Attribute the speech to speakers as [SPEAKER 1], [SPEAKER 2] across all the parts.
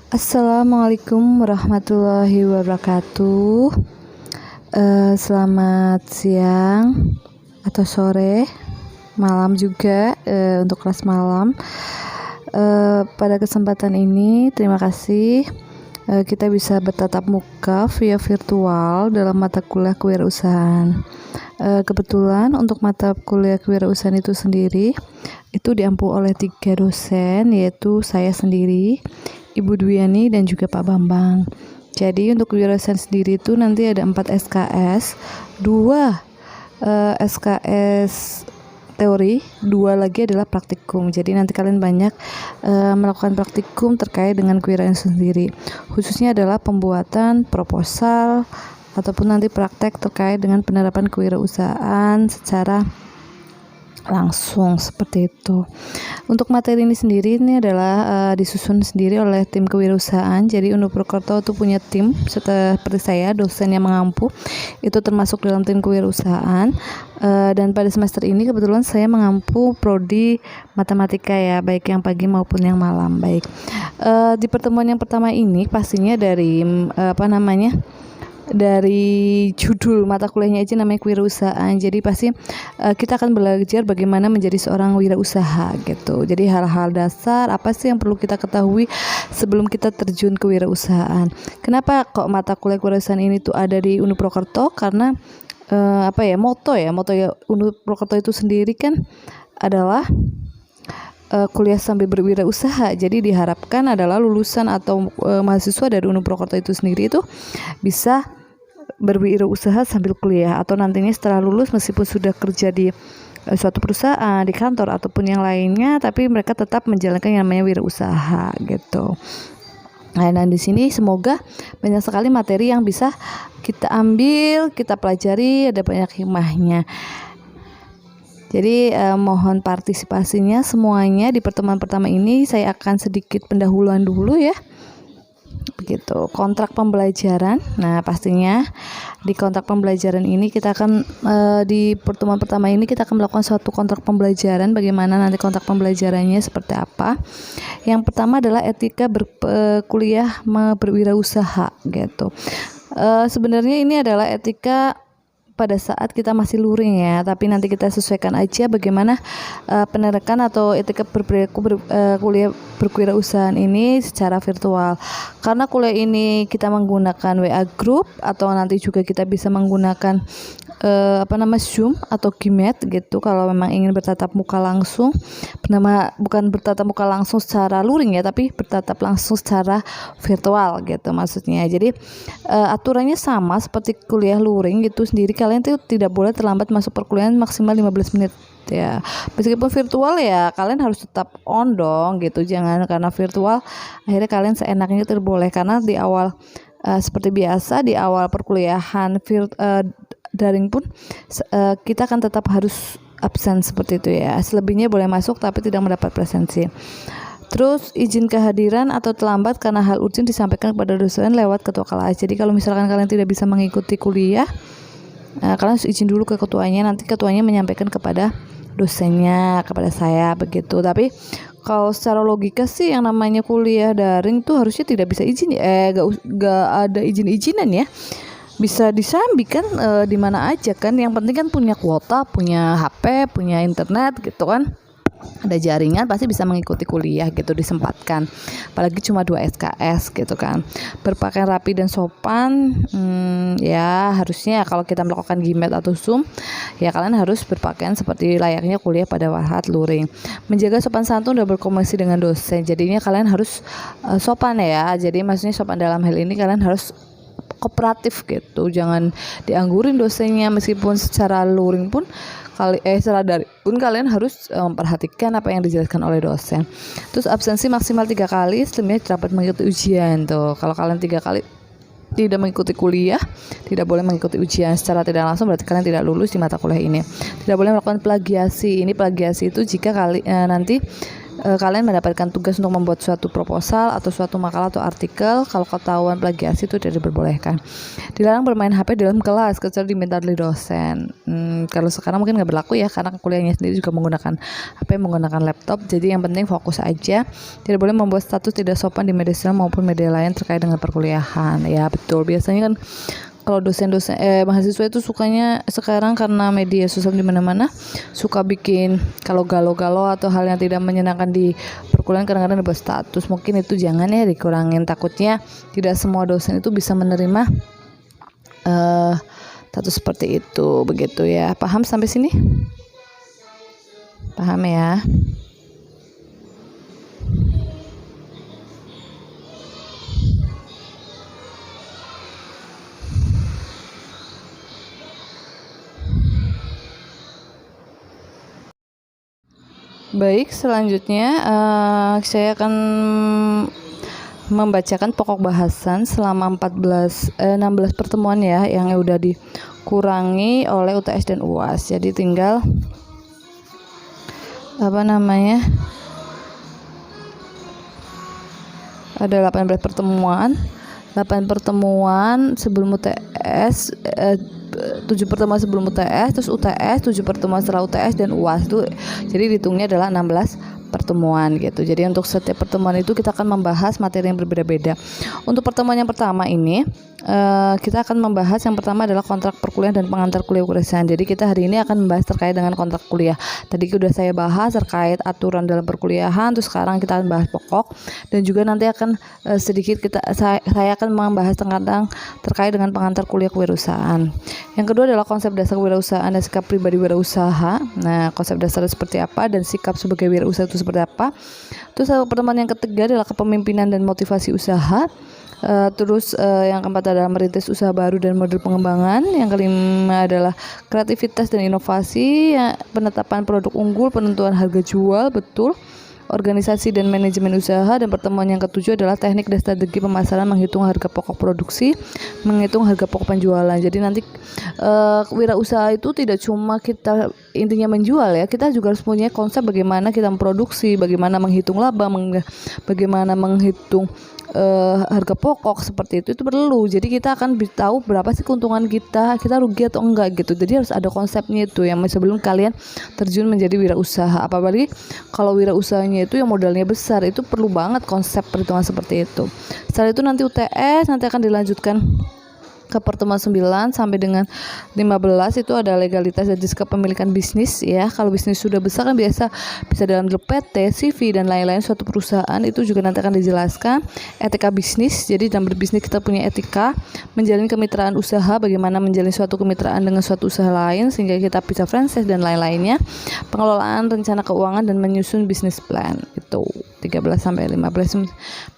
[SPEAKER 1] Assalamualaikum warahmatullahi wabarakatuh. Selamat siang atau sore, malam juga untuk kelas malam. Pada kesempatan ini, terima kasih kita bisa bertatap muka via virtual dalam mata kuliah kewirausahaan. Kebetulan untuk mata kuliah kewirausahaan itu sendiri itu diampu oleh 3 dosen, yaitu saya sendiri, Ibu Dwiani, dan juga Pak Bambang. Jadi untuk kewirausahaan sendiri itu nanti ada 4 SKS, 2 SKS teori, 2 lagi adalah praktikum. Jadi nanti kalian banyak melakukan praktikum terkait dengan kewirausahaan sendiri, khususnya adalah pembuatan proposal ataupun nanti praktek terkait dengan penerapan kewirausahaan secara langsung seperti itu. Untuk materi ini sendiri ini adalah disusun sendiri oleh tim kewirausahaan. Jadi Undip Purwokerto itu punya tim seperti saya, dosen yang mengampu, itu termasuk dalam tim kewirausahaan. Dan pada semester ini kebetulan saya mengampu prodi matematika ya, baik yang pagi maupun yang malam. Baik, di pertemuan yang pertama ini pastinya dari dari judul mata kuliahnya aja namanya kewirausahaan. Jadi pasti kita akan belajar bagaimana menjadi seorang wirausaha gitu. Jadi hal-hal dasar apa sih yang perlu kita ketahui sebelum kita terjun ke wirausahaan. Kenapa kok mata kuliah kewirausahaan ini tuh ada di Undip Purwokerto? Karena moto Undip Purwokerto itu sendiri kan adalah kuliah sambil berwirausaha. Jadi diharapkan adalah lulusan atau mahasiswa dari Undip Purwokerto itu sendiri itu bisa berwirausaha sambil kuliah, atau nantinya setelah lulus meskipun sudah kerja di suatu perusahaan, di kantor ataupun yang lainnya, tapi mereka tetap menjalankan yang namanya wirausaha gitu. Nah, di sini semoga banyak sekali materi yang bisa kita ambil, kita pelajari, ada banyak hikmahnya. Jadi mohon partisipasinya semuanya di pertemuan pertama ini. Saya akan sedikit pendahuluan dulu ya. Begitu. Kontrak pembelajaran. Nah, pastinya di kontrak pembelajaran ini kita akan di pertemuan pertama ini kita akan melakukan suatu kontrak pembelajaran. Bagaimana nanti kontrak pembelajarannya seperti apa? Yang pertama adalah etika kuliah berwirausaha gitu. Sebenarnya ini adalah etika pada saat kita masih luring ya, tapi nanti kita sesuaikan aja bagaimana penerapan atau etika kuliah berkewirausahaan ini secara virtual. Karena kuliah ini kita menggunakan WA group atau nanti juga kita bisa menggunakan Zoom atau Gimet gitu. Kalau memang ingin bertatap muka langsung, bukan bertatap muka langsung secara luring ya, tapi bertatap langsung secara virtual gitu maksudnya. Jadi aturannya sama seperti kuliah luring gitu sendiri. Kalian tuh tidak boleh terlambat masuk perkuliahan maksimal 15 menit ya. Meskipun virtual ya kalian harus tetap on dong gitu. Jangan karena virtual akhirnya kalian seenaknya itu boleh, karena di awal seperti biasa di awal perkuliahan daring pun kita akan tetap harus absen seperti itu ya. Selebihnya boleh masuk tapi tidak mendapat presensi. Terus izin kehadiran atau terlambat karena hal urgent disampaikan kepada dosen lewat ketua kelas. Jadi kalau misalkan kalian tidak bisa mengikuti kuliah, kalian harus izin dulu ke ketuanya. Nanti ketuanya menyampaikan kepada dosennya, kepada saya begitu. Tapi kalau secara logika sih yang namanya kuliah daring tuh harusnya tidak bisa izin ya. Gak ada izin-izinan ya. Bisa disambi kan di mana aja kan. Yang penting kan punya kuota, punya HP, punya internet gitu kan. Ada jaringan pasti bisa mengikuti kuliah gitu, disempatkan. Apalagi cuma 2 SKS gitu kan. Berpakaian rapi dan sopan, ya harusnya kalau kita melakukan Gimet atau Zoom ya kalian harus berpakaian seperti layaknya kuliah pada saat luring. Menjaga sopan santun dan berkomunikasi dengan dosen. Jadinya kalian harus sopan ya. Jadi maksudnya sopan dalam hal ini kalian harus kooperatif gitu, jangan dianggurin dosennya. Meskipun secara luring pun secara daring pun kalian harus memperhatikan apa yang dijelaskan oleh dosen. Terus absensi maksimal 3 kali, selebihnya dapat mengikuti ujian tuh. Kalau kalian 3 kali tidak mengikuti kuliah, tidak boleh mengikuti ujian secara tidak langsung, berarti kalian tidak lulus di mata kuliah ini. Tidak boleh melakukan plagiasi. Ini plagiasi itu jika nanti kalian mendapatkan tugas untuk membuat suatu proposal atau suatu makalah atau artikel. Kalau ketahuan plagiasi itu tidak diperbolehkan. Dilarang bermain HP dalam kelas kecuali diminta oleh dosen. Kalau sekarang mungkin nggak berlaku ya, karena kuliahnya sendiri juga menggunakan HP, menggunakan laptop. Jadi yang penting fokus aja. Tidak boleh membuat status tidak sopan di media sosial maupun media lain terkait dengan perkuliahan. Ya betul, biasanya kan kalau dosen-dosen mahasiswa itu sukanya sekarang karena media sosial di mana-mana suka bikin kalau galau-galau atau hal yang tidak menyenangkan di perkuliahan, kadang-kadang dibuat status. Mungkin itu jangan ya, dikurangin, takutnya tidak semua dosen itu bisa menerima status seperti itu, begitu ya. Paham sampai sini? Paham ya? Baik, selanjutnya saya akan membacakan pokok bahasan selama 16 pertemuan ya, yang udah dikurangi oleh UTS dan UAS. Jadi tinggal ada 18 pertemuan, 8 pertemuan sebelum UTS, 7 pertemuan sebelum UTS, terus UTS, 7 pertemuan setelah UTS, dan UAS itu jadi dihitungnya adalah 16 pertemuan gitu. Jadi untuk setiap pertemuan itu kita akan membahas materi yang berbeda-beda. Untuk pertemuan yang pertama ini kita akan membahas, yang pertama adalah kontrak perkuliahan dan pengantar kuliah kuliahan. Jadi kita hari ini akan membahas terkait dengan kontrak kuliah. Tadi sudah saya bahas terkait aturan dalam perkuliahan, terus sekarang kita akan bahas pokok, dan juga nanti akan sedikit saya akan membahas tentang terkait dengan pengantar kuliah kewirausahaan. Yang kedua adalah konsep dasar kewirausahaan dan sikap pribadi wirausaha. Nah, konsep dasar seperti apa dan sikap sebagai wirausaha itu seperti apa. Terus pertemuan yang ketiga adalah kepemimpinan dan motivasi usaha. Yang keempat adalah merintis usaha baru dan model pengembangan. Yang kelima adalah kreativitas dan inovasi, penetapan produk unggul, penentuan harga jual, betul, organisasi dan manajemen usaha. Dan pertemuan yang ketujuh adalah teknik dan strategi pemasaran, menghitung harga pokok produksi, menghitung harga pokok penjualan. Jadi nanti wirausaha itu tidak cuma kita intinya menjual ya, kita juga harus punya konsep bagaimana kita memproduksi, bagaimana menghitung laba, bagaimana menghitung harga pokok, seperti itu perlu. Jadi kita akan tahu berapa sih keuntungan kita rugi atau enggak gitu. Jadi harus ada konsepnya itu yang sebelum kalian terjun menjadi wirausaha. Apalagi kalau wirausahanya itu yang modalnya besar, itu perlu banget konsep perhitungan seperti itu. Setelah itu nanti UTS nanti akan dilanjutkan ke pertemuan 9 sampai dengan 15 itu ada legalitas dan kepemilikan bisnis ya. Kalau bisnis sudah besar kan bisa dalam PT, CV dan lain-lain suatu perusahaan, itu juga nanti akan dijelaskan. Etika bisnis, jadi dalam berbisnis kita punya etika, menjalin kemitraan usaha, bagaimana menjalin suatu kemitraan dengan suatu usaha lain sehingga kita bisa franchise dan lain-lainnya. Pengelolaan rencana keuangan dan menyusun bisnis plan, itu 13 sampai 15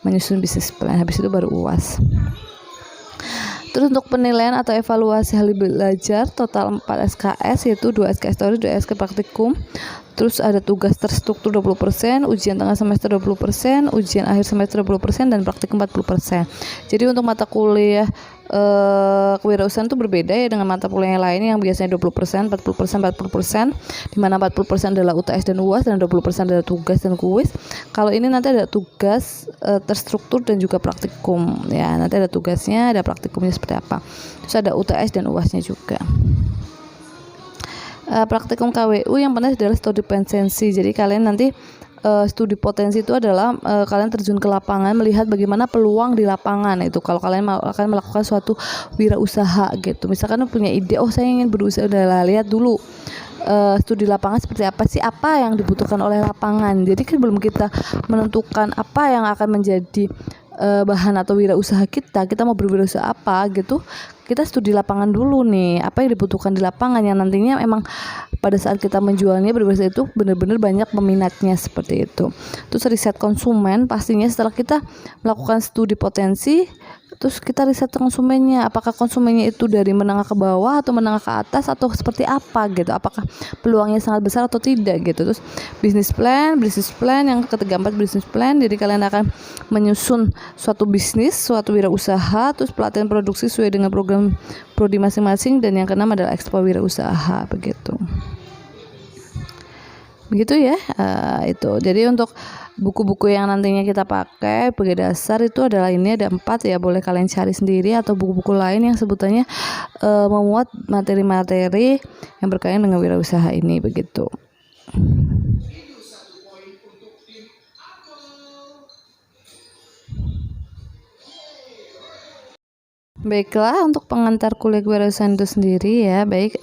[SPEAKER 1] menyusun bisnis plan. Habis itu baru UAS. Terus untuk penilaian atau evaluasi hasil belajar total 4 SKS, yaitu 2 SKS teori, 2 SKS praktikum. Terus ada tugas terstruktur 20%, ujian tengah semester 20%, ujian akhir semester 20%, dan praktikum 40%. Jadi untuk mata kuliah kewirausahaan itu berbeda ya dengan mata kuliah yang lain yang biasanya 20%, 40%, di mana 40% adalah UTS dan UAS dan 20% adalah tugas dan kuis. Kalau ini nanti ada tugas terstruktur dan juga praktikum ya. Nanti ada tugasnya, ada praktikumnya seperti apa. Terus ada UTS dan UASnya juga. Praktikum KWU yang penting adalah studi potensi. Jadi kalian nanti studi potensi itu adalah kalian terjun ke lapangan, melihat bagaimana peluang di lapangan itu. Kalau kalian akan melakukan suatu wirausaha gitu, misalkan punya ide, saya ingin berusaha, udah lihat dulu studi lapangan seperti apa sih, apa yang dibutuhkan oleh lapangan. Jadi kan belum kita menentukan apa yang akan menjadi bahan atau wirausaha kita mau berwirausaha apa gitu, kita studi lapangan dulu nih, apa yang dibutuhkan di lapangan yang nantinya emang pada saat kita menjualnya berwirausaha itu benar-benar banyak peminatnya, seperti itu. Terus riset konsumen, pastinya setelah kita melakukan studi potensi, terus kita riset konsumennya, apakah konsumennya itu dari menengah ke bawah atau menengah ke atas atau seperti apa gitu, apakah peluangnya sangat besar atau tidak gitu. Terus bisnis plan yang ketiga, 4 bisnis plan. Jadi kalian akan menyusun suatu bisnis, suatu wirausaha, terus pelatihan produksi sesuai dengan program prodi masing-masing, dan yang keenam adalah ekspor wirausaha, begitu. Begitu ya, itu. Jadi untuk buku-buku yang nantinya kita pakai sebagai dasar itu adalah ini ada 4 ya, boleh kalian cari sendiri atau buku-buku lain yang sebutannya memuat materi-materi yang berkaitan dengan wirausaha ini begitu. Baiklah, untuk pengantar kuliah kewirausahaan itu sendiri ya, baik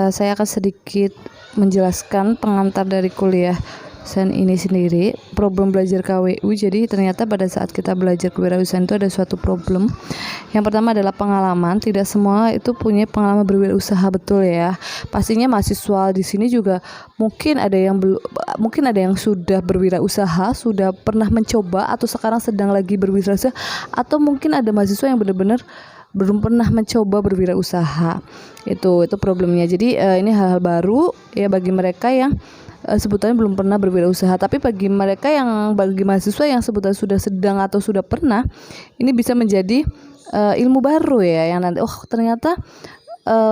[SPEAKER 1] saya akan sedikit menjelaskan pengantar dari kuliah ini sendiri, problem belajar KWU. Jadi ternyata pada saat kita belajar kewirausahaan itu ada suatu problem. Yang pertama adalah pengalaman. Tidak semua itu punya pengalaman berwirausaha, betul ya. Pastinya mahasiswa di sini juga mungkin ada yang sudah berwirausaha, sudah pernah mencoba atau sekarang sedang lagi berwirausaha, atau mungkin ada mahasiswa yang benar-benar belum pernah mencoba berwirausaha. Itu problemnya. Jadi ini hal-hal baru ya bagi mereka yang sebutannya belum pernah berwirausaha. Tapi bagi mahasiswa yang sebutannya sudah sedang atau sudah pernah, ini bisa menjadi ilmu baru ya, yang nanti ternyata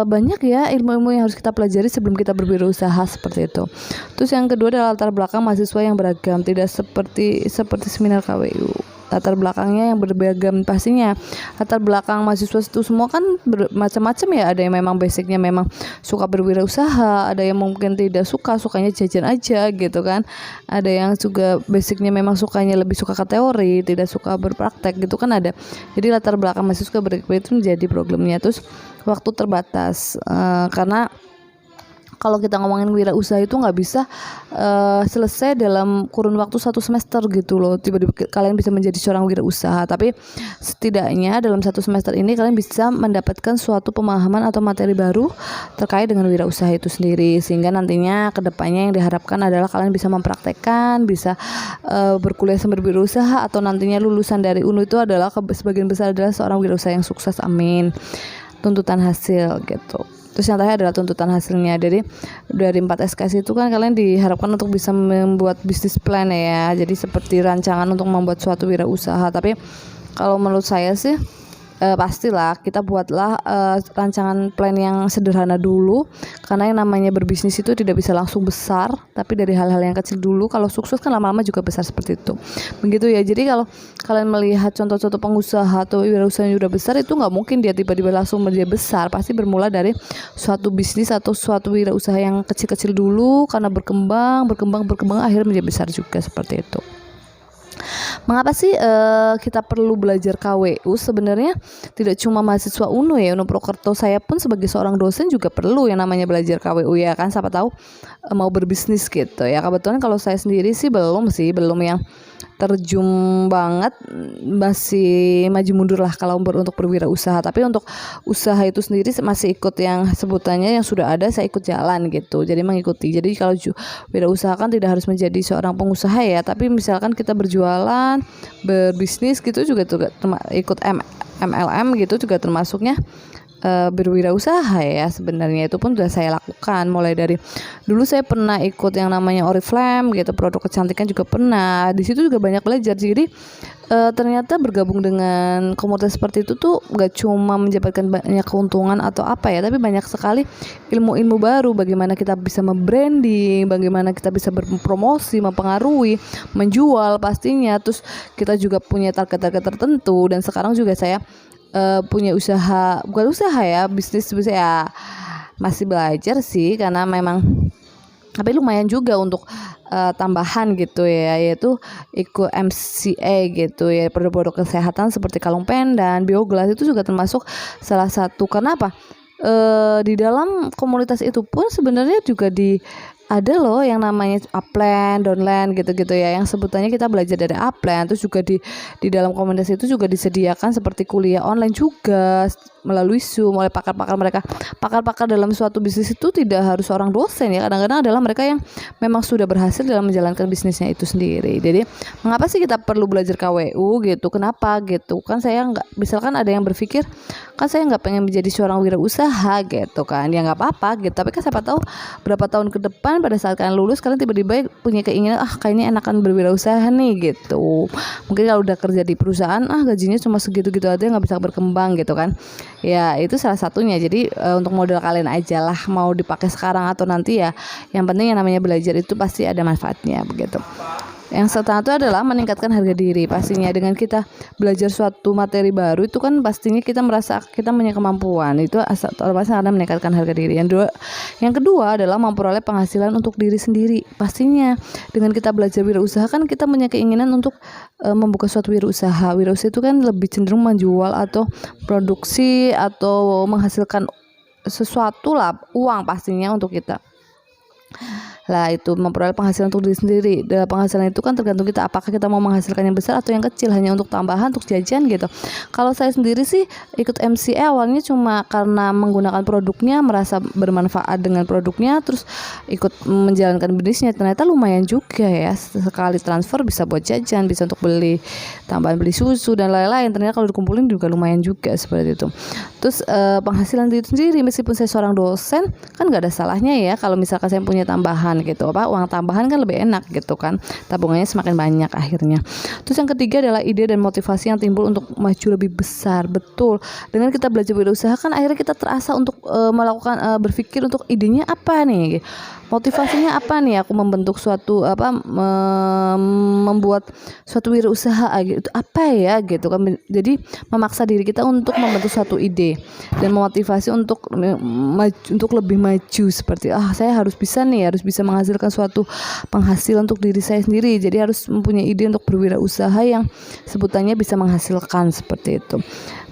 [SPEAKER 1] banyak ya ilmu-ilmu yang harus kita pelajari sebelum kita berwirausaha, seperti itu. Terus yang kedua adalah latar belakang mahasiswa yang beragam, tidak seperti seminar KWU. Latar belakangnya yang beragam, pastinya latar belakang mahasiswa itu semua kan macam-macam ya. Ada yang memang basicnya memang suka berwirausaha, ada yang mungkin tidak sukanya jajan aja gitu kan, ada yang juga basicnya memang lebih suka ke teori, tidak suka berpraktek gitu kan ada. Jadi latar belakang mahasiswa itu menjadi problemnya. Terus waktu terbatas, karena kalau kita ngomongin wirausaha itu nggak bisa selesai dalam kurun waktu 1 semester gitu loh. Tiba-tiba kalian bisa menjadi seorang wirausaha, tapi setidaknya dalam 1 semester ini kalian bisa mendapatkan suatu pemahaman atau materi baru terkait dengan wirausaha itu sendiri, sehingga nantinya kedepannya yang diharapkan adalah kalian bisa mempraktekkan, bisa berkuliah sambil berwirausaha, atau nantinya lulusan dari UNU itu adalah sebagian besar adalah seorang wirausaha yang sukses, amin. Tuntutan hasil gitu. Terus yang terakhir adalah tuntutan hasilnya. Jadi dari 4 SKS itu kan kalian diharapkan untuk bisa membuat bisnis plan ya. Jadi seperti rancangan untuk membuat suatu wirausaha. Tapi kalau menurut saya sih pastilah kita buatlah rancangan plan yang sederhana dulu, karena yang namanya berbisnis itu tidak bisa langsung besar, tapi dari hal-hal yang kecil dulu. Kalau sukses kan lama-lama juga besar, seperti itu. Begitu ya. Jadi kalau kalian melihat contoh-contoh pengusaha atau wirausaha yang sudah besar, itu nggak mungkin dia tiba-tiba langsung menjadi besar. Pasti bermula dari suatu bisnis atau suatu wirausaha yang kecil-kecil dulu, karena berkembang akhirnya menjadi besar juga, seperti itu. Mengapa sih kita perlu belajar KWU? Sebenarnya tidak cuma mahasiswa UNU ya, UNU Purwokerto, saya pun sebagai seorang dosen juga perlu yang namanya belajar KWU ya kan, siapa tahu mau berbisnis gitu ya. Kebetulan kalau saya sendiri sih belum yang terjun banget, masih maju mundur lah kalau untuk berwirausaha. Tapi untuk usaha itu sendiri masih ikut yang sebutannya yang sudah ada, saya ikut jalan gitu, jadi mengikuti. Jadi kalau wirausaha kan tidak harus menjadi seorang pengusaha ya, tapi misalkan kita berjualan, berbisnis gitu juga ikut MLM gitu juga termasuknya berwirausaha ya. Sebenarnya itu pun sudah saya lakukan, mulai dari dulu saya pernah ikut yang namanya Oriflame gitu, produk kecantikan juga pernah. Di situ juga banyak belajar. Jadi ternyata bergabung dengan komunitas seperti itu tuh gak cuma menjadikan banyak keuntungan atau apa ya, tapi banyak sekali ilmu-ilmu baru, bagaimana kita bisa membranding, bagaimana kita bisa berpromosi, mempengaruhi, menjual pastinya. Terus kita juga punya target-target tertentu, dan sekarang juga saya punya bukan usaha ya, bisnis ya, masih belajar sih, karena memang tapi lumayan juga untuk tambahan gitu ya, yaitu ikut MCA gitu ya, produk-produk kesehatan seperti kalung pendan, bioglas itu juga termasuk salah satu. Karena apa? Di dalam komunitas itu pun sebenarnya juga ada loh yang namanya upland, downland gitu-gitu ya, yang sebutannya kita belajar dari upland. Terus juga di dalam komunitas itu juga disediakan seperti kuliah online juga melalui Zoom oleh pakar-pakar mereka. Pakar-pakar dalam suatu bisnis itu tidak harus seorang dosen ya, kadang-kadang adalah mereka yang memang sudah berhasil dalam menjalankan bisnisnya itu sendiri. Jadi mengapa sih kita perlu belajar KWU gitu? Kenapa gitu? Kan saya nggak, misalkan ada yang berpikir kan saya nggak pengen menjadi seorang wirausaha gitu kan, ya nggak apa-apa gitu. Tapi kan siapa tahu berapa tahun ke depan depan pada saat kalian lulus, kalian tiba-tiba punya keinginan kayaknya enakan berwirausaha nih gitu. Mungkin kalau udah kerja di perusahaan gajinya cuma segitu-gitu aja, nggak bisa berkembang gitu kan. Ya itu salah satunya. Jadi untuk modal kalian aja lah, mau dipakai sekarang atau nanti ya, yang penting yang namanya belajar itu pasti ada manfaatnya begitu. Yang setelah itu adalah meningkatkan harga diri. Pastinya dengan kita belajar suatu materi baru itu kan pastinya kita merasa kita punya kemampuan. Itu otomatis akan meningkatkan harga diri. Yang kedua adalah memperoleh penghasilan untuk diri sendiri. Pastinya dengan kita belajar wirausaha kan kita punya keinginan untuk membuka suatu wirausaha. Wirausaha itu kan lebih cenderung menjual atau produksi atau menghasilkan sesuatu lah, uang pastinya untuk kita. Lah itu memperoleh penghasilan untuk diri sendiri. Dan penghasilan itu kan tergantung kita, apakah kita mau menghasilkan yang besar atau yang kecil, hanya untuk tambahan, untuk jajan gitu. Kalau saya sendiri sih ikut MCA awalnya cuma karena menggunakan produknya, merasa bermanfaat dengan produknya, terus ikut menjalankan bisnisnya. Ternyata lumayan juga ya, sekali transfer bisa buat jajan, bisa untuk beli tambahan, beli susu dan lain-lain. Ternyata kalau dikumpulin juga lumayan juga seperti itu. Terus penghasilan diri sendiri, meskipun saya seorang dosen kan nggak ada salahnya ya kalau misalkan saya punya tambahan gitu, uang tambahan kan lebih enak gitu kan, tabungannya semakin banyak akhirnya. Terus yang ketiga adalah ide dan motivasi yang timbul untuk maju lebih besar. Betul, dengan kita belajar wirausaha kan akhirnya kita terasa untuk melakukan berpikir untuk idenya apa nih, motivasinya apa nih aku membentuk suatu membuat suatu wirausaha gitu, apa ya gitu kan. Jadi memaksa diri kita untuk membentuk suatu ide dan memotivasi untuk lebih maju, seperti saya harus bisa menghasilkan suatu penghasilan untuk diri saya sendiri. Jadi harus mempunyai ide untuk berwirausaha yang sebutannya bisa menghasilkan, seperti itu.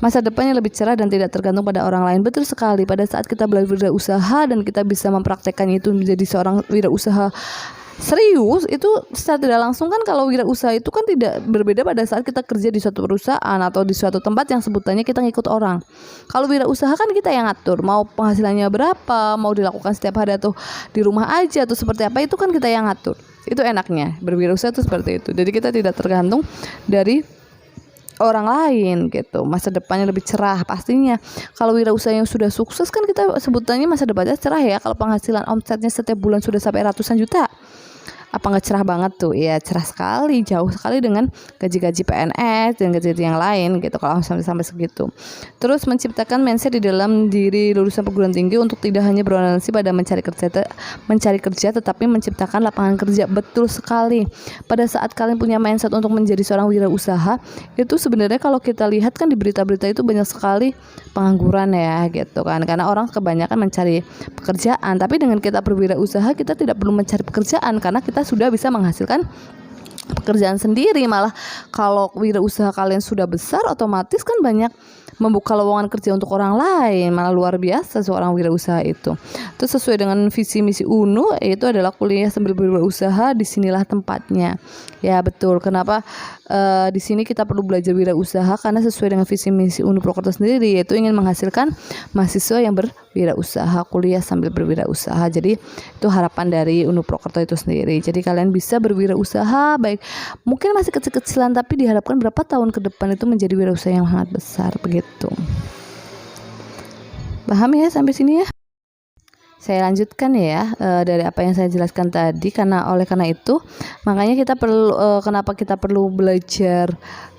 [SPEAKER 1] Masa depannya lebih cerah dan tidak tergantung pada orang lain. Betul sekali, pada saat kita berwirausaha dan kita bisa mempraktekkannya itu menjadi seorang wirausaha serius, itu secara tidak langsung kan, kalau wirausaha itu kan tidak berbeda pada saat kita kerja di suatu perusahaan atau di suatu tempat yang sebutannya kita ngikut orang. Kalau wirausaha kan kita yang ngatur, mau penghasilannya berapa, mau dilakukan setiap hari atau di rumah aja atau seperti apa, itu kan kita yang ngatur. Itu enaknya berwirausaha itu seperti itu. Jadi kita tidak tergantung dari orang lain gitu. Masa depannya lebih cerah pastinya. Kalau wirausaha yang sudah sukses kan kita sebutannya masa depannya cerah ya. Kalau penghasilan omsetnya setiap bulan sudah sampai ratusan juta, apa nggak cerah banget tuh? Ya cerah sekali, jauh sekali dengan gaji-gaji PNS dan gaji-gaji yang lain gitu kalau sampai segitu. Terus menciptakan mindset di dalam diri lulusan perguruan tinggi untuk tidak hanya berorientasi pada mencari kerja tetapi menciptakan lapangan kerja. Betul sekali. Pada saat kalian punya mindset untuk menjadi seorang wirausaha, itu sebenarnya kalau kita lihat kan di berita-berita itu banyak sekali pengangguran ya gitu kan, karena orang kebanyakan mencari pekerjaan. Tapi dengan kita berwirausaha, kita tidak perlu mencari pekerjaan karena kita sudah bisa menghasilkan pekerjaan sendiri. Malah kalau wirausaha kalian sudah besar, otomatis kan banyak membuka lowongan kerja untuk orang lain. Malah luar biasa seorang wirausaha itu. Terus sesuai dengan visi misi UNU, yaitu adalah kuliah sambil berwirausaha, disinilah tempatnya. Ya betul. Kenapa di sini kita perlu belajar wirausaha? Karena sesuai dengan visi misi UNU Prokerto sendiri, yaitu ingin menghasilkan mahasiswa yang berwirausaha, kuliah sambil berwirausaha. Jadi itu harapan dari UNU Prokerto itu sendiri. Jadi kalian bisa berwirausaha, baik mungkin masih kecil-kecilan, tapi diharapkan berapa tahun ke depan itu menjadi wirausaha yang sangat besar begitu. Paham ya sampai sini ya? Saya lanjutkan ya dari apa yang saya jelaskan tadi. Oleh karena itu makanya kita perlu kenapa kita perlu belajar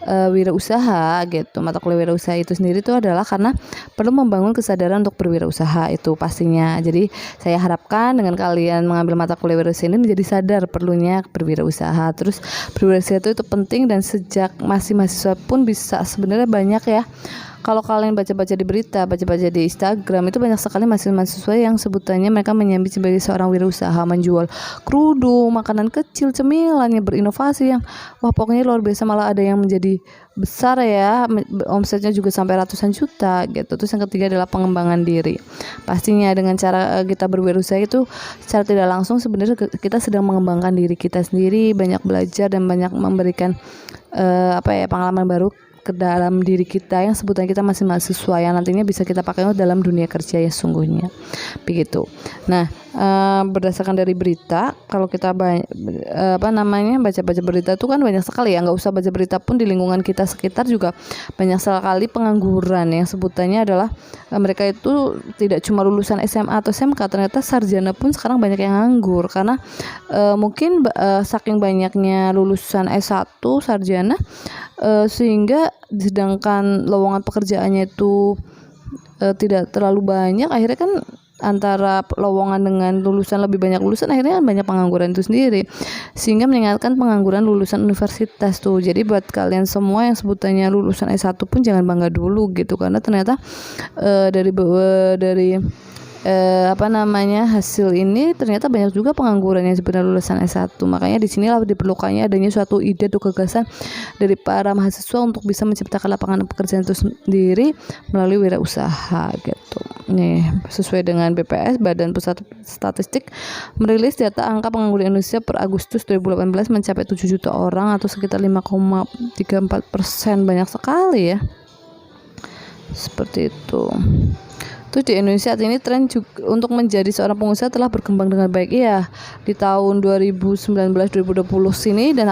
[SPEAKER 1] wirausaha gitu. Mata kuliah wirausaha itu sendiri itu adalah karena perlu membangun kesadaran untuk berwirausaha itu pastinya. Jadi saya harapkan dengan kalian mengambil mata kuliah wirausaha ini menjadi sadar perlunya berwirausaha. Terus berwirausaha itu penting, dan sejak masih mahasiswa pun bisa sebenarnya banyak ya. Kalau kalian baca-baca di berita, baca-baca di Instagram, itu banyak sekali mahasiswa yang sebutannya mereka menyambi sebagai seorang wirausaha, menjual kerudung, makanan kecil, cemilannya, berinovasi yang pokoknya luar biasa. Malah ada yang menjadi besar ya, omsetnya juga sampai ratusan juta gitu. Terus yang ketiga adalah pengembangan diri. Pastinya dengan cara kita berwirausaha itu secara tidak langsung sebenarnya kita sedang mengembangkan diri kita sendiri, banyak belajar dan banyak memberikan pengalaman baru ke dalam diri kita yang sebutannya kita masih mahasiswa, yang nantinya bisa kita pakai dalam dunia kerja ya sungguhnya begitu. Nah berdasarkan dari berita. Kalau kita baca-baca berita itu kan banyak sekali ya, nggak usah baca berita pun di lingkungan kita sekitar juga banyak sekali pengangguran yang sebutannya adalah mereka itu tidak cuma lulusan SMA atau SMK, ternyata sarjana pun sekarang banyak yang nganggur karena mungkin saking banyaknya lulusan S1 sarjana sehingga sedangkan lowongan pekerjaannya itu tidak terlalu banyak, akhirnya kan antara lowongan dengan lulusan lebih banyak lulusan, akhirnya kan banyak pengangguran itu sendiri, sehingga meningkatkan pengangguran lulusan universitas tuh. Jadi buat kalian semua yang sebutannya lulusan S1 pun jangan bangga dulu gitu, karena ternyata dari hasil ini ternyata banyak juga pengangguran yang sebenarnya lulusan S1. Makanya di sinilah diperlukannya adanya suatu ide atau gagasan dari para mahasiswa untuk bisa menciptakan lapangan pekerjaan itu sendiri melalui wirausaha gitu. Nih, sesuai dengan BPS, Badan Pusat Statistik merilis data angka pengangguran Indonesia per Agustus 2018 mencapai 7 juta orang atau sekitar 5,34%. Banyak sekali ya. Seperti itu. Terus di Indonesia saat ini tren untuk menjadi seorang pengusaha telah berkembang dengan baik ya. Di tahun 2019-2020 sini dan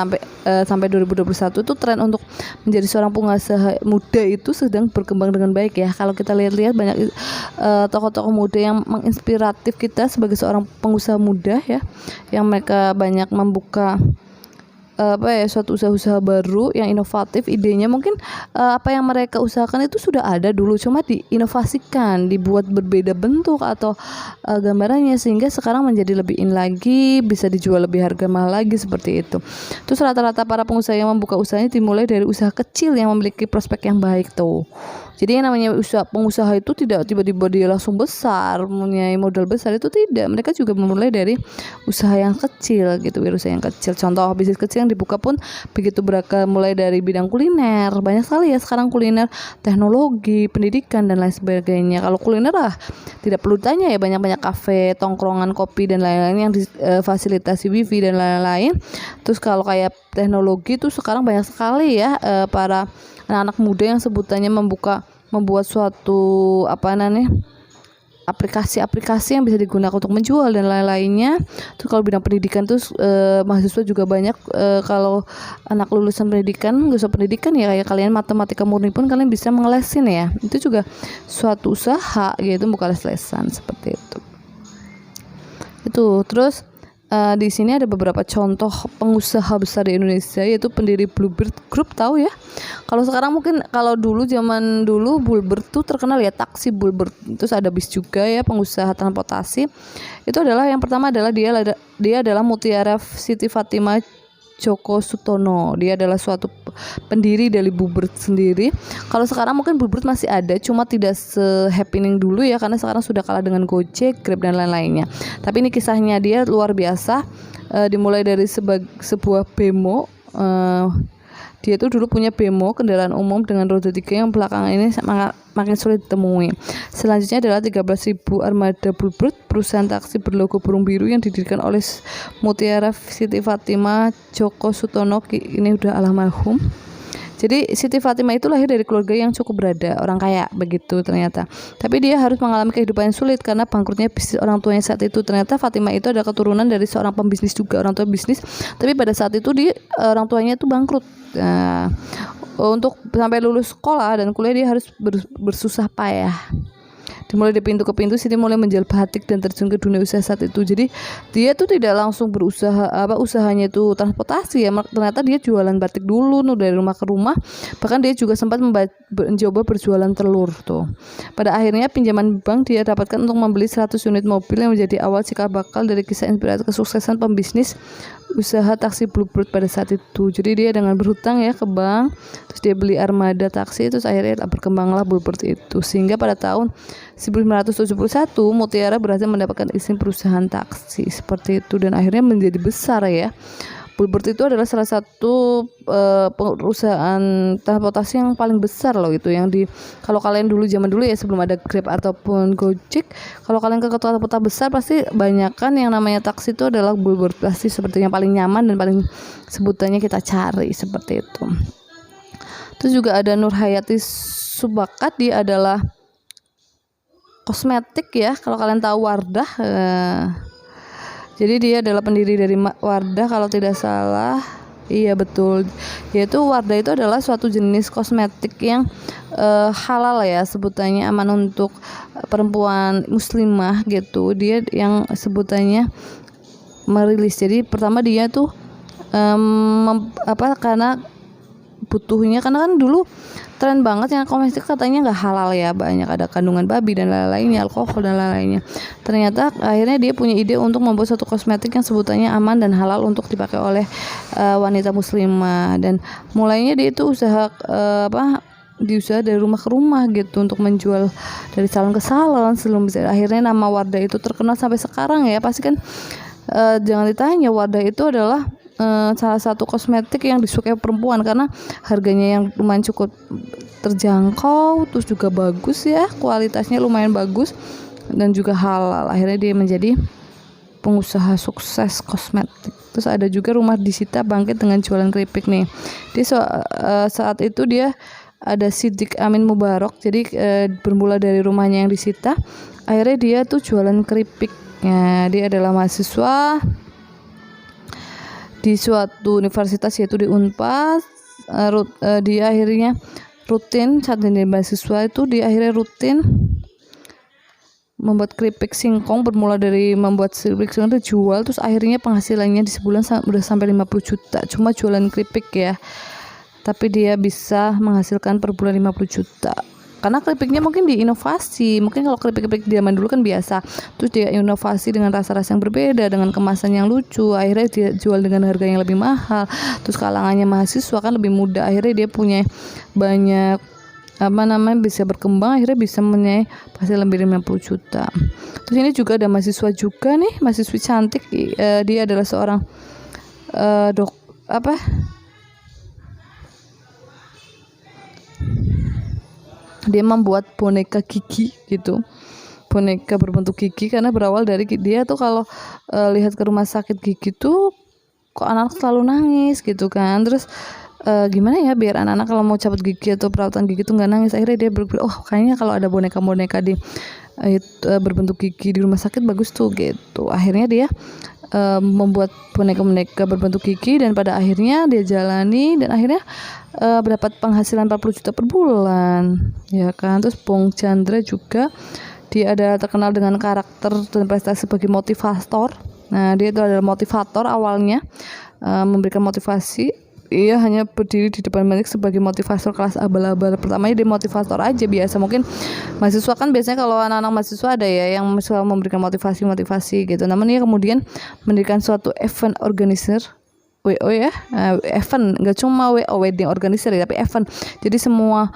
[SPEAKER 1] sampai 2021 itu tren untuk menjadi seorang pengusaha muda itu sedang berkembang dengan baik ya. Kalau kita lihat-lihat banyak tokoh-tokoh muda yang menginspiratif kita sebagai seorang pengusaha muda ya, yang mereka banyak membuka suatu usaha-usaha baru yang inovatif. Idenya mungkin apa yang mereka usahakan itu sudah ada dulu, cuma diinovasikan, dibuat berbeda bentuk atau gambarannya sehingga sekarang menjadi lebih in lagi, bisa dijual lebih harga mahal lagi seperti itu. Terus rata-rata para pengusaha yang membuka usahanya dimulai dari usaha kecil yang memiliki prospek yang baik tuh. Jadi yang namanya pengusaha itu tidak tiba-tiba dia langsung besar, mempunyai modal besar, itu tidak. Mereka juga memulai dari usaha yang kecil gitu, usaha yang kecil. Contoh bisnis kecil yang dibuka pun begitu beragam, mulai dari bidang kuliner. Banyak sekali ya sekarang kuliner, teknologi, pendidikan dan lain sebagainya. Kalau kuliner tidak perlu tanya ya, banyak-banyak kafe, tongkrongan kopi dan lain-lain yang difasilitasi wifi dan lain-lain. Terus kalau kayak teknologi itu sekarang banyak sekali ya para anak-anak muda yang sebutannya membuat suatu aplikasi-aplikasi yang bisa digunakan untuk menjual dan lain-lainnya. Terus kalau bidang pendidikan tuh mahasiswa juga banyak, kalau anak lulusan pendidikan, nggak usah pendidikan ya, kayak kalian matematika murni pun kalian bisa mengelesin ya, itu juga suatu usaha gitu, bukan les-lesan seperti itu. Terus di sini ada beberapa contoh pengusaha besar di Indonesia, yaitu pendiri Bluebird Group, tahu ya? Kalau sekarang mungkin, kalau zaman dulu Bluebird tuh terkenal ya, taksi Bluebird. Terus ada bis juga ya, pengusaha transportasi. Itu adalah yang pertama adalah dia adalah Mutiara Siti Fatimah Djoko Sutono. Dia adalah suatu pendiri dari Bluebird sendiri. Kalau sekarang mungkin Bluebird masih ada, cuma tidak se-happening dulu ya, karena sekarang sudah kalah dengan Gojek, Grab dan lain-lainnya. Tapi ini kisahnya dia luar biasa. Dimulai dari sebuah bemo. Dia tuh dulu punya bemo, kendaraan umum dengan roda 3 yang belakangan ini makin sulit ditemui. Selanjutnya adalah 13.000 armada Bluebird, perusahaan taksi berlogo burung biru yang didirikan oleh Mutiara Siti Fatimah Djoko Sutono. Ini udah almarhum. Jadi Siti Fatimah itu lahir dari keluarga yang cukup berada, orang kaya begitu ternyata. Tapi dia harus mengalami kehidupan yang sulit karena bangkrutnya bisnis orang tuanya saat itu. Ternyata Fatimah itu adalah keturunan dari seorang pembisnis juga, orang tua bisnis. Tapi pada saat itu orang tuanya itu bangkrut. Nah, untuk sampai lulus sekolah dan kuliah dia harus bersusah payah. Dimulai dari pintu ke pintu, Siti mulai menjual batik dan terjun ke dunia usaha saat itu. Jadi dia tuh tidak langsung berusaha, usahanya itu transportasi ya. Ternyata dia jualan batik dulu dari rumah ke rumah. Bahkan dia juga sempat mencoba berjualan telur tuh. Pada akhirnya pinjaman bank dia dapatkan untuk membeli 100 unit mobil yang menjadi awal cikal bakal dari kisah inspiratif kesuksesan pembisnis usaha taksi Bluebird pada saat itu. Jadi dia dengan berhutang ya ke bank, terus dia beli armada taksi, terus akhirnya berkembanglah Bluebird itu, sehingga pada tahun 1971 Mutiara berhasil mendapatkan izin perusahaan taksi seperti itu dan akhirnya menjadi besar ya. Bluebird itu adalah salah satu perusahaan transportasi yang paling besar loh itu, yang kalau kalian zaman dulu ya, sebelum ada Grab ataupun Gojek, kalau kalian ke kota-kota besar pasti banyak kan yang namanya taksi itu adalah Bluebird, pasti seperti yang paling nyaman dan paling sebutannya kita cari seperti itu. Terus juga ada Nur Hayati Subakat, dia adalah kosmetik ya, kalau kalian tahu Wardah Jadi dia adalah pendiri dari Wardah kalau tidak salah. Iya betul. Yaitu Wardah itu adalah suatu jenis kosmetik yang halal ya, sebutannya aman untuk perempuan muslimah gitu. Dia yang sebutannya merilis. Jadi pertama dia tuh karena butuhnya, karena kan dulu tren banget yang kosmetik katanya nggak halal ya, banyak ada kandungan babi dan lain-lainnya, alkohol dan lain-lainnya. Ternyata akhirnya dia punya ide untuk membuat suatu kosmetik yang sebutannya aman dan halal untuk dipakai oleh wanita muslimah, dan mulainya dia itu usaha diusaha dari rumah ke rumah gitu untuk menjual dari salon ke salon sebelum bisa akhirnya nama Wardah itu terkenal sampai sekarang ya. Pasti kan jangan ditanya, Wardah itu adalah salah satu kosmetik yang disukai perempuan karena harganya yang lumayan cukup terjangkau, terus juga bagus ya, kualitasnya lumayan bagus dan juga halal. Akhirnya dia menjadi pengusaha sukses kosmetik. Terus ada juga rumah disita bangkit dengan jualan keripik nih. Saat itu dia ada Siddiq Amin Mubarak. Jadi bermula dari rumahnya yang disita, akhirnya dia tuh jualan keripik. Dia adalah mahasiswa di suatu universitas yaitu di Unpas. Dia akhirnya rutin saat jadi mahasiswa itu dia akhirnya rutin membuat keripik singkong, bermula dari membuat keripik singkong dijual, terus akhirnya penghasilannya di sebulan udah sampai 50 juta cuma jualan keripik ya, tapi dia bisa menghasilkan per bulan 50 juta karena keripiknya mungkin diinovasi. Mungkin kalau keripik-keripik zaman dulu kan biasa, terus dia inovasi dengan rasa-rasa yang berbeda, dengan kemasan yang lucu, akhirnya dia jual dengan harga yang lebih mahal. Terus kalangannya mahasiswa kan lebih mudah, akhirnya dia punya banyak bisa berkembang, akhirnya bisa menyai pasti lebih dari 50 juta. Terus ini juga ada mahasiswa juga nih, mahasiswi cantik. Dia adalah seorang dia membuat boneka gigi gitu, boneka berbentuk gigi, karena berawal dari dia tuh kalau lihat ke rumah sakit gigi tuh kok anak selalu nangis gitu kan. Terus gimana ya biar anak-anak kalau mau cabut gigi atau perawatan gigi tuh nggak nangis. Akhirnya dia berpikir, oh kayaknya kalau ada boneka-boneka di berbentuk gigi di rumah sakit bagus tuh gitu. Akhirnya dia membuat boneka-boneka berbentuk gigi, dan pada akhirnya dia jalani dan akhirnya mendapat penghasilan 40 juta per bulan ya kan. Terus Bong Chandra juga dia adalah terkenal dengan karakter dan prestasi sebagai motivator. Nah dia itu adalah motivator awalnya, memberikan motivasi. Ia hanya berdiri di depan mic sebagai motivator kelas abal-abal. Pertamanya dia motivator aja biasa, mungkin mahasiswa kan biasanya kalau anak-anak mahasiswa ada ya yang selalu memberikan motivasi gitu. Namun dia kemudian mendirikan suatu event organizer, WO ya, event, nggak cuma WO wedding organizer ya, tapi event. Jadi semua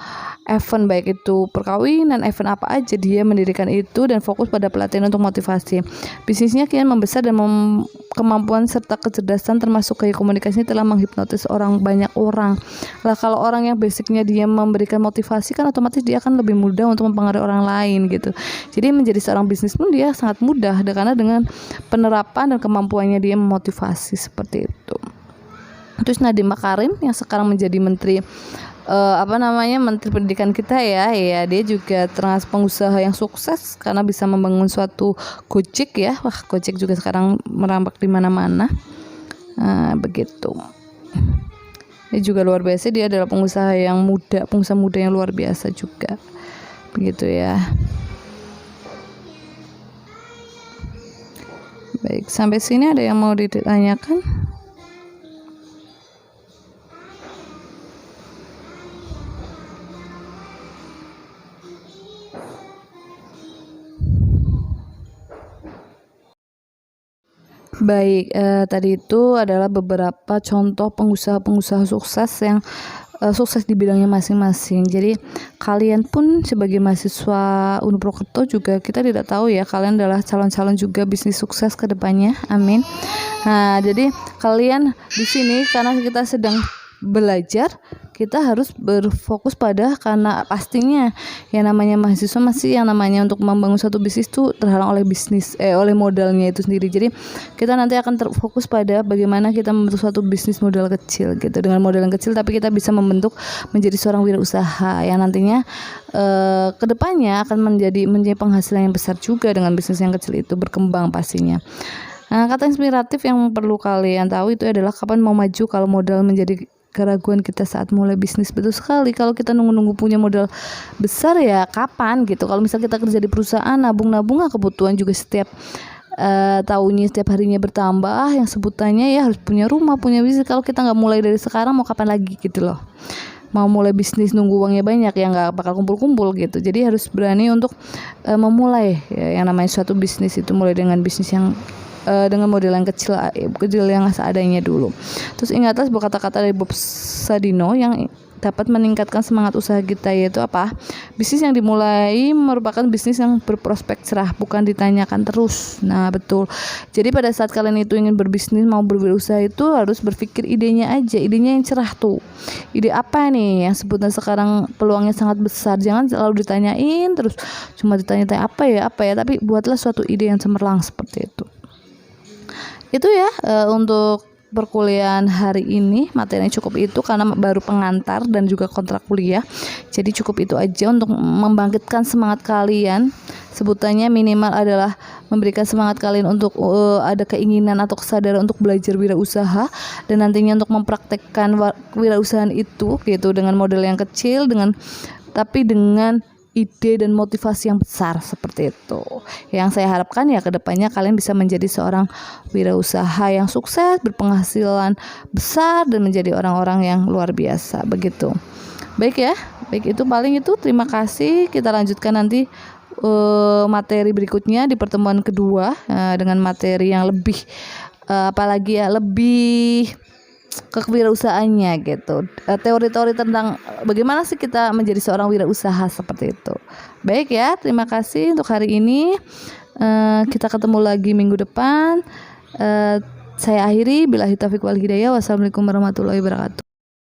[SPEAKER 1] event baik itu perkawinan, event apa aja dia mendirikan itu dan fokus pada pelatihan untuk motivasi. Bisnisnya kian membesar dan kemampuan serta kecerdasan termasuk gaya komunikasinya telah menghipnotis banyak orang. Lah kalau orang yang basicnya dia memberikan motivasi kan otomatis dia akan lebih mudah untuk mempengaruhi orang lain gitu. Jadi menjadi seorang bisnis pun dia sangat mudah karena dengan penerapan dan kemampuannya dia memotivasi seperti itu. Terus Nadiem Makarim yang sekarang menjadi menteri menteri pendidikan kita ya, dia juga termasuk pengusaha yang sukses karena bisa membangun suatu Gojek ya. Wah, Gojek juga sekarang merampak di mana-mana. Begitu. Dia juga luar biasa, dia adalah pengusaha muda yang luar biasa juga. Begitu ya. Baik, sampai sini ada yang mau ditanyakan? Baik, tadi itu adalah beberapa contoh pengusaha-pengusaha sukses yang sukses di bidangnya masing-masing. Jadi kalian pun sebagai mahasiswa Unpad Purwokerto juga kita tidak tahu ya, kalian adalah calon-calon juga bisnis sukses ke depannya. Amin. Nah, jadi kalian di sini karena kita sedang belajar, kita harus berfokus pada, karena pastinya yang namanya mahasiswa masih yang namanya untuk membangun suatu bisnis itu terhalang oleh oleh modalnya itu sendiri. Jadi kita nanti akan terfokus pada bagaimana kita membentuk suatu bisnis modal kecil gitu, dengan modal yang kecil tapi kita bisa membentuk menjadi seorang wirausaha yang nantinya kedepannya akan menjadi penghasilan yang besar juga dengan bisnis yang kecil itu berkembang pastinya. Nah, kata inspiratif yang perlu kalian tahu itu adalah kapan mau maju kalau modal menjadi keraguan kita saat mulai bisnis. Betul sekali, kalau kita nunggu-nunggu punya modal besar ya kapan gitu. Kalau misal kita kerja di perusahaan, nabung-nabung kebutuhan juga setiap tahunnya, setiap harinya bertambah, yang sebutannya ya harus punya rumah, punya bisnis. Kalau kita nggak mulai dari sekarang mau kapan lagi gitu loh. Mau mulai bisnis nunggu uangnya banyak ya nggak bakal kumpul-kumpul gitu. Jadi harus berani untuk memulai ya, yang namanya suatu bisnis itu mulai dengan bisnis yang dengan model yang kecil yang seadanya dulu. Terus ingatlah sebuah kata-kata dari Bob Sadino yang dapat meningkatkan semangat usaha kita, yaitu apa? Bisnis yang dimulai merupakan bisnis yang berprospek cerah, bukan ditanyakan terus. Nah, betul. Jadi pada saat kalian itu ingin berbisnis, mau berwirausaha itu harus berpikir idenya aja, idenya yang cerah tuh. Ide apa nih yang sebutnya sekarang peluangnya sangat besar? Jangan selalu ditanyain terus, cuma ditanya-tanya apa ya, tapi buatlah suatu ide yang cemerlang seperti itu. Itu ya untuk perkuliahan hari ini materinya cukup itu karena baru pengantar dan juga kontrak kuliah. Jadi cukup itu aja untuk membangkitkan semangat kalian. Sebutannya minimal adalah memberikan semangat kalian untuk ada keinginan atau kesadaran untuk belajar wirausaha dan nantinya untuk mempraktekkan wirausahaan itu gitu dengan model yang kecil tapi dengan ide dan motivasi yang besar seperti itu. Yang saya harapkan ya kedepannya kalian bisa menjadi seorang wirausaha yang sukses, berpenghasilan besar dan menjadi orang-orang yang luar biasa begitu. Baik ya, baik itu paling itu. Terima kasih. Kita lanjutkan nanti materi berikutnya di pertemuan kedua dengan materi yang lebih apalagi ya lebih kewirausahaannya gitu, teori-teori tentang bagaimana sih kita menjadi seorang wirausaha seperti itu. Baik ya, terima kasih untuk hari ini. Kita ketemu lagi minggu depan. Saya akhiri, billahi taufiq wal hidayah. Wassalamualaikum warahmatullahi wabarakatuh.